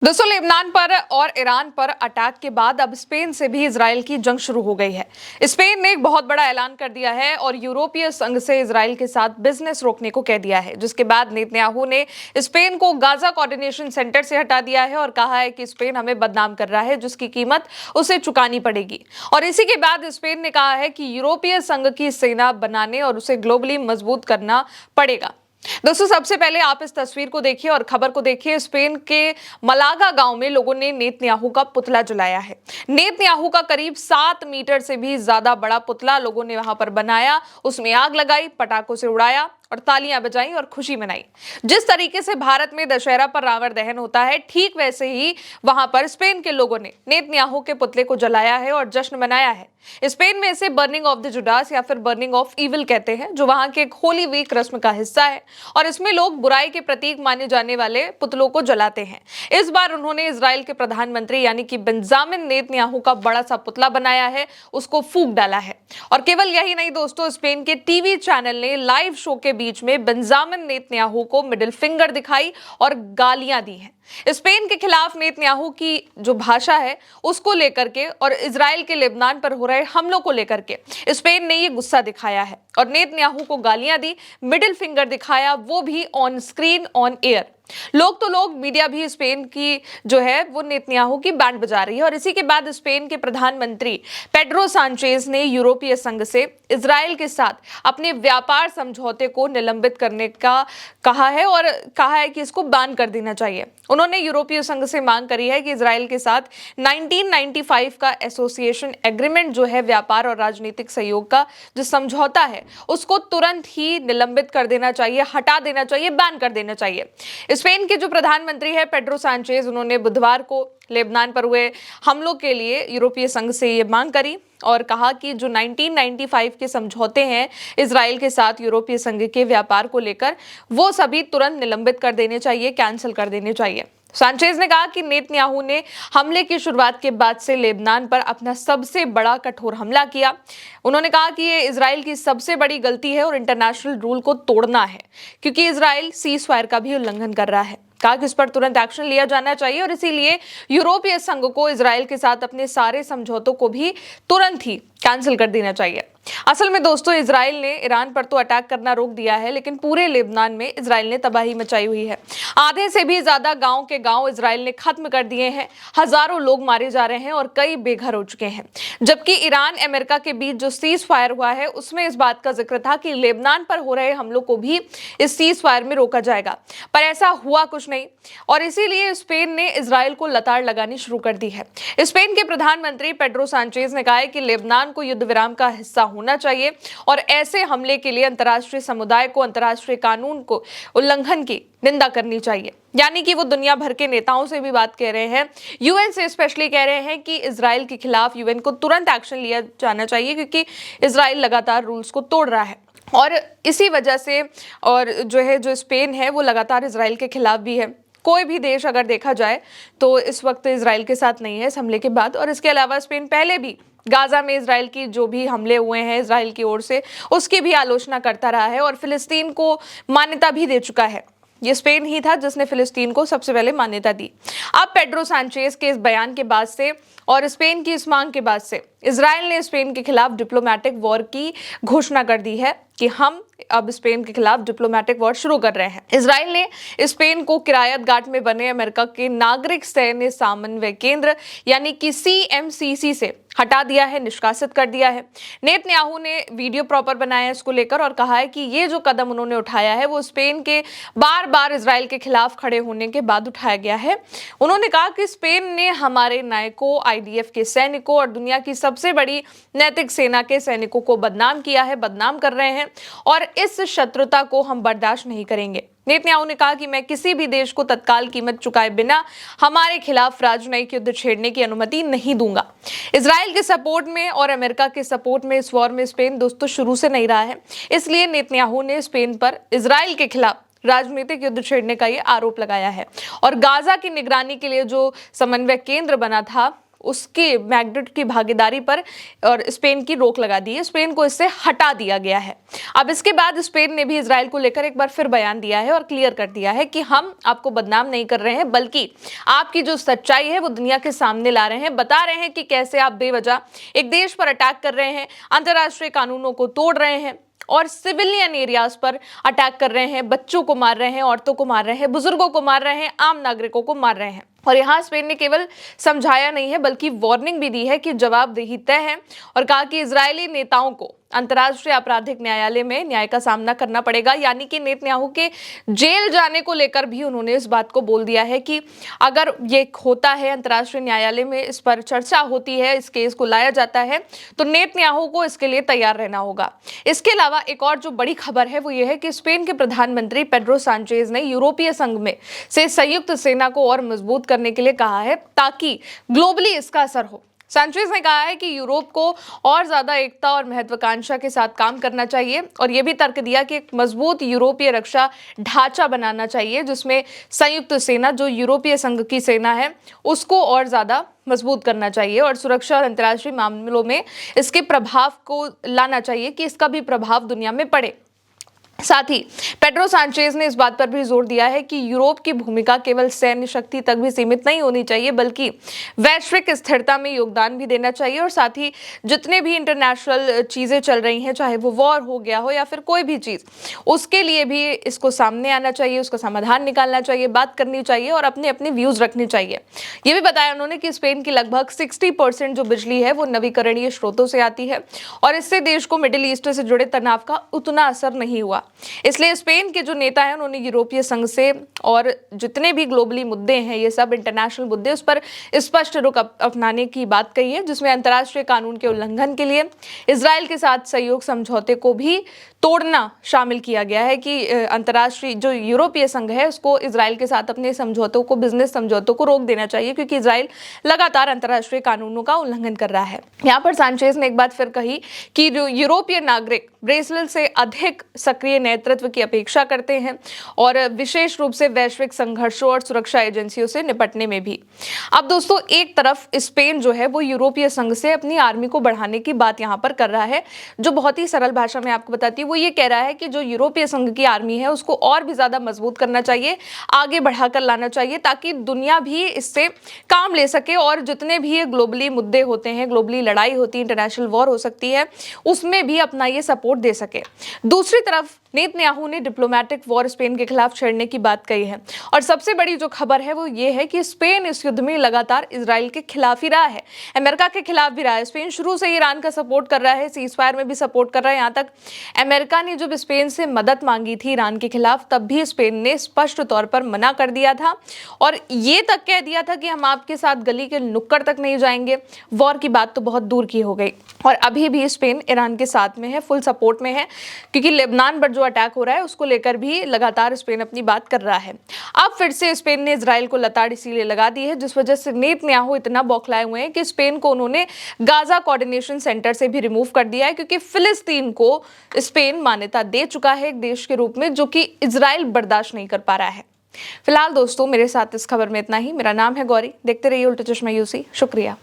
दोस्तों, लेबनान पर और ईरान पर अटैक के बाद अब स्पेन से भी इजराइल की जंग शुरू हो गई है। स्पेन ने एक बहुत बड़ा ऐलान कर दिया है और यूरोपीय संघ से इजराइल के साथ बिजनेस रोकने को कह दिया है, जिसके बाद नेतन्याहू ने स्पेन को गाजा कोऑर्डिनेशन सेंटर से हटा दिया है और कहा है कि स्पेन हमें बदनाम कर रहा है, जिसकी कीमत उसे चुकानी पड़ेगी। और इसी के बाद स्पेन ने कहा है कि यूरोपीय संघ की सेना बनाने और उसे ग्लोबली मजबूत करना पड़ेगा। दोस्तों, सबसे पहले आप इस तस्वीर को देखिए और खबर को देखिए। स्पेन के मलागा गांव में लोगों ने नेतन्याहू का पुतला जलाया है। नेतन्याहू का करीब 7 मीटर से भी ज्यादा बड़ा पुतला लोगों ने वहां पर बनाया, उसमें आग लगाई, पटाखों से उड़ाया और तालियां बजाई और खुशी मनाई। जिस तरीके से भारत में दशहरा पर रावण दहन होता है, ठीक वैसे ही वहां पर स्पेन के लोगों ने नेतन्याहू के पुतले को जलाया है और जश्न मनाया है। स्पेन में इसे बर्निंग ऑफ द जुडास या फिर बर्निंग ऑफ इविल कहते हैं, जो वहां के एक होली वीक रस्म का हिस्सा है और इसमें लोग बुराई के प्रतीक माने जाने वाले पुतलों को जलाते हैं। इस बार उन्होंने इजराइल के प्रधानमंत्री यानी कि बेंजामिन नेतन्याहू का बड़ा सा पुतला बनाया है, उसको फूंक डाला है। और केवल यही नहीं दोस्तों, स्पेन के टीवी चैनल ने लाइव शो के बीच में बेंजामिन नेतन्याहू को मिडिल फिंगर दिखाई और गालियां दी हैं। स्पेन के खिलाफ नेतन्याहू की जो भाषा है उसको लेकर के और इजराइल के लेबनान पर हो रहे हमलों को लेकर के स्पेन ने ये गुस्सा दिखाया है और नेतन्याहू को गालियां दी, मिडिल फिंगर दिखाया, वो भी ऑन स्क्रीन ऑन एयर। लोग मीडिया भी स्पेन की जो है वो नेतन्याहू की बैंड बजा रही है। और इसी के बाद स्पेन के प्रधानमंत्री पेड्रो सांचेज ने यूरोपीय संघ से इजराइल के साथ अपने व्यापार समझौते को निलंबित करने का कहा है और कहा है कि इसको बैन कर देना चाहिए। उन्होंने यूरोपीय संघ से मांग करी है कि इजराइल के साथ 1995 का एसोसिएशन एग्रीमेंट जो है व्यापार और राजनीतिक सहयोग का जो समझौता है उसको तुरंत ही निलंबित कर देना चाहिए, हटा देना चाहिए, बैन कर देना चाहिए। स्पेन के जो प्रधानमंत्री है पेड्रो सांचेज, उन्होंने बुधवार को लेबनान पर हुए हमलों के लिए यूरोपीय संघ से ये मांग करी और कहा कि जो 1995 के समझौते हैं इजराइल के साथ यूरोपीय संघ के व्यापार को लेकर, वो सभी तुरंत निलंबित कर देने चाहिए, कैंसिल कर देने चाहिए। सांचेज ने कहा कि नेतन्याहू ने हमले की शुरुआत के बाद से लेबनान पर अपना सबसे बड़ा कठोर हमला किया। उन्होंने कहा कि ये इजराइल की सबसे बड़ी गलती है और इंटरनेशनल रूल को तोड़ना है, क्योंकि इजराइल सीज फायर का भी उल्लंघन कर रहा है। कहा कि इस पर तुरंत एक्शन लिया जाना चाहिए और इसीलिए यूरोपीय संघ को इजराइल के साथ अपने सारे समझौतों को भी तुरंत ही कैंसिल कर देना चाहिए। असल में दोस्तों, इजराइल ने ईरान पर तो अटैक करना रोक दिया है, लेकिन पूरे लेबनान में इजराइल ने तबाही मचाई हुई है। आधे से भी ज्यादा गांव के गांव इजराइल ने खत्म कर दिए हैं, हजारों लोग मारे जा रहे हैं और कई बेघर हो चुके हैं। जबकि ईरान अमेरिका के बीच जो सीज फायर हुआ है उसमें इस बात का जिक्र था कि लेबनान पर हो रहे हमलों को भी इस सीज फायर में रोका जाएगा, पर ऐसा हुआ कुछ नहीं और इसीलिए स्पेन ने इजराइल को लताड़ लगानी शुरू कर दी है। स्पेन के प्रधानमंत्री पेड्रो सांचेज ने कहा है कि लेबनान को युद्ध विराम का हिस्सा होना चाहिए और ऐसे हमले के लिए अंतर्राष्ट्रीय समुदाय को अंतर्राष्ट्रीय कानून को उल्लंघन की निंदा करनी चाहिए। यानी कि वो दुनिया भर के नेताओं से भी बात कह रहे हैं, यूएन से स्पेशली कह रहे हैं कि इजराइल के खिलाफ यूएन को तुरंत एक्शन लिया जाना चाहिए, क्योंकि इजराइल लगातार रूल्स को तोड़ रहा है और इसी वजह से और जो स्पेन है वो लगातार इजराइल के खिलाफ भी है। कोई भी देश अगर देखा जाए तो इस वक्त इजराइल के साथ नहीं है इस हमले के बाद। और इसके अलावा स्पेन पहले भी गाजा में इजराइल की जो भी हमले हुए हैं इजराइल की ओर से उसकी भी आलोचना करता रहा है और फिलिस्तीन को मान्यता भी दे चुका है। ये स्पेन ही था जिसने फिलिस्तीन को सबसे पहले मान्यता दी। अब पेड्रो सांचेज के इस बयान के बाद से और स्पेन की इस मांग के बाद से इजराइल ने स्पेन के खिलाफ डिप्लोमेटिक वॉर की घोषणा कर दी है कि हम अब स्पेन के खिलाफ डिप्लोमेटिक वॉर शुरू कर रहे हैं। इजराइल ने स्पेन को किरायत घाट में बने अमेरिका के नागरिक सैन्य समन्वय केंद्र यानी कि CMCC से हटा दिया है, निष्कासित कर दिया है। नेतन्याहू ने वीडियो प्रॉपर बनाया है इसको लेकर और कहा है कि ये जो कदम उन्होंने उठाया है वो स्पेन के बार बार इजराइल के खिलाफ खड़े होने के बाद उठाया गया है। उन्होंने कहा कि स्पेन ने हमारे नायकों, IDF के सैनिकों और दुनिया की सबसे बड़ी नैतिक सेना के सैनिकों को बदनाम किया है, बदनाम कर रहे हैं और इस शत्रुता को हम बर्दाश्त नहीं करेंगे। नेतन्याहू ने कहा कि मैं किसी भी देश को तत्काल कीमत चुकाए बिना हमारे खिलाफ राजनयिक युद्ध छेड़ने की अनुमति नहीं दूंगा। इजराइल के सपोर्ट में और अमेरिका के सपोर्ट में इस वॉर में स्पेन दोस्तों शुरू से नहीं रहा है, इसलिए नेतन्याहू ने स्पेन पर इजराइल के खिलाफ राजनीतिक युद्ध छेड़ने का ये आरोप लगाया है। और गाजा की निगरानी के लिए जो समन्वय केंद्र बना था उसकी मैग्नेट की भागीदारी पर और स्पेन की रोक लगा दी है, स्पेन को इससे हटा दिया गया है। अब इसके बाद स्पेन ने भी इजराइल को लेकर एक बार फिर बयान दिया है और क्लियर कर दिया है कि हम आपको बदनाम नहीं कर रहे हैं, बल्कि आपकी जो सच्चाई है वो दुनिया के सामने ला रहे हैं, बता रहे हैं कि कैसे आप बेवजह एक देश पर अटैक कर रहे हैं, अंतर्राष्ट्रीय कानूनों को तोड़ रहे हैं और सिविलियन एरियाज पर अटैक कर रहे हैं, बच्चों को मार रहे हैं, औरतों को मार रहे हैं, बुजुर्गों को मार रहे हैं, आम नागरिकों को मार रहे हैं। और यहाँ स्पेन ने केवल समझाया नहीं है बल्कि वार्निंग भी दी है कि जवाबदेही तय है और कहा कि इजरायली नेताओं को अंतर्राष्ट्रीय आपराधिक न्यायालय में न्याय का सामना करना पड़ेगा, यानी कि नेतन्याहू के जेल जाने को लेकर भी उन्होंने इस बात को बोल दिया है कि अगर ये होता है, अंतर्राष्ट्रीय न्यायालय में इस पर चर्चा होती है, इस केस को लाया जाता है, तो नेतन्याहू को इसके लिए तैयार रहना होगा। इसके अलावा एक और जो बड़ी खबर है वो ये है कि स्पेन के प्रधानमंत्री पेड्रो सांचेज ने यूरोपीय संघ में से संयुक्त सेना को और मजबूत करने के लिए कहा है ताकि ग्लोबली इसका असर हो। सांचेज ने कहा है कि यूरोप को और ज्यादा एकता और महत्वाकांक्षा के साथ काम करना चाहिए और यह भी तर्क दिया कि एक मजबूत यूरोपीय रक्षा ढांचा बनाना चाहिए जिसमें संयुक्त सेना, जो यूरोपीय संघ की सेना है, उसको और ज्यादा मजबूत करना चाहिए और सुरक्षा और अंतर्राष्ट्रीय मामलों में इसके प्रभाव को लाना चाहिए कि इसका भी प्रभाव दुनिया में पड़े। साथ ही पेड्रो सांचेज ने इस बात पर भी जोर दिया है कि यूरोप की भूमिका केवल सैन्य शक्ति तक भी सीमित नहीं होनी चाहिए बल्कि वैश्विक स्थिरता में योगदान भी देना चाहिए और साथ ही जितने भी इंटरनेशनल चीजें चल रही हैं, चाहे वो वॉर हो गया हो या फिर कोई भी चीज, उसके लिए भी इसको सामने आना चाहिए, उसका समाधान निकालना चाहिए, बात करनी चाहिए और अपने अपने व्यूज रखने चाहिए। ये भी बताया उन्होंने कि स्पेन की लगभग 60% जो बिजली है वो नवीकरणीय स्रोतों से आती है और इससे देश को मिडिल ईस्ट से जुड़े तनाव का उतना असर नहीं हुआ। इसलिए स्पेन के जो नेता हैं उन्होंने यूरोपीय संघ से और जितने भी ग्लोबली मुद्दे हैं, ये सब इंटरनेशनल मुद्दे, उस पर स्पष्ट रुख अपनाने की बात कही है, जिसमें अंतर्राष्ट्रीय कानून के उल्लंघन के लिए इजराइल के साथ सहयोग समझौते को भी तोड़ना शामिल किया गया है कि अंतर्राष्ट्रीय जो यूरोपीय संघ है उसको इजराइल के साथ अपने समझौतों को, बिजनेस समझौतों को रोक देना चाहिए क्योंकि इजराइल लगातार अंतर्राष्ट्रीय कानूनों का उल्लंघन कर रहा है। यहाँ पर सांचेज ने एक बात फिर कही कि जो यूरोपीय नागरिक ब्रेसिल से अधिक सक्रिय नेतृत्व की अपेक्षा करते हैं और विशेष रूप से वैश्विक संघर्षों और सुरक्षा एजेंसियों से निपटने में भी। अब दोस्तों, एक तरफ स्पेन जो है वो यूरोपीय संघ से अपनी आर्मी को बढ़ाने की बात यहाँ पर कर रहा है, जो बहुत ही सरल भाषा में आपको बताती हूँ। वो ये कह रहा है कि जो यूरोपीय संघ की आर्मी है उसको और भी ज्यादा मजबूत करना चाहिए, आगे बढ़ाकर लाना चाहिए ताकि दुनिया भी इससे काम ले सके और जितने भी ग्लोबली मुद्दे होते हैं, ग्लोबली लड़ाई होती है, इंटरनेशनल वॉर हो सकती है, उसमें भी अपना ये सपोर्ट दे सके। दूसरी तरफ नेतन्याहू ने डिप्लोमेटिक वॉर स्पेन के खिलाफ छेड़ने की बात कही है और सबसे बड़ी जो खबर है वो ये है कि स्पेन इस युद्ध में लगातार इजराइल के खिलाफ ही रहा है, अमेरिका के खिलाफ भी रहा है। स्पेन शुरू से ईरान का सपोर्ट कर रहा है, सीजफायर में भी सपोर्ट कर रहा है। यहाँ तक अमेरिका ने जब स्पेन से मदद मांगी थी ईरान के खिलाफ, तब भी स्पेन ने स्पष्ट तौर पर मना कर दिया था और ये तक कह दिया था कि हम आपके साथ गली के नुक्कड़ तक नहीं जाएंगे। वॉर की बात तो बहुत दूर की हो गई और अभी भी स्पेन ईरान के साथ में है, फुल सपोर्ट में है, क्योंकि लेबनान पर जो अटैक हो रहा है उसको लेकर भी लगातार स्पेन अपनी बात कर रहा है। अब फिर से स्पेन ने इजराइल को लताड़ इसीलिए लगा दी है जिस वजह से नेतन्याहू इतना बौखलाए हुए हैं कि स्पेन को उन्होंने गाजा कोऑर्डिनेशन सेंटर से भी रिमूव कर दिया है, क्योंकि फिलिस्तीन को स्पेन मान्यता दे चुका है एक देश के रूप में, जो कि इजराइल बर्दाश्त नहीं कर पा रहा है। फिलहाल दोस्तों, मेरे साथ इस खबर में इतना ही। मेरा नाम है गौरी, देखते रहिए उल्टा चश्मा यूसी। शुक्रिया।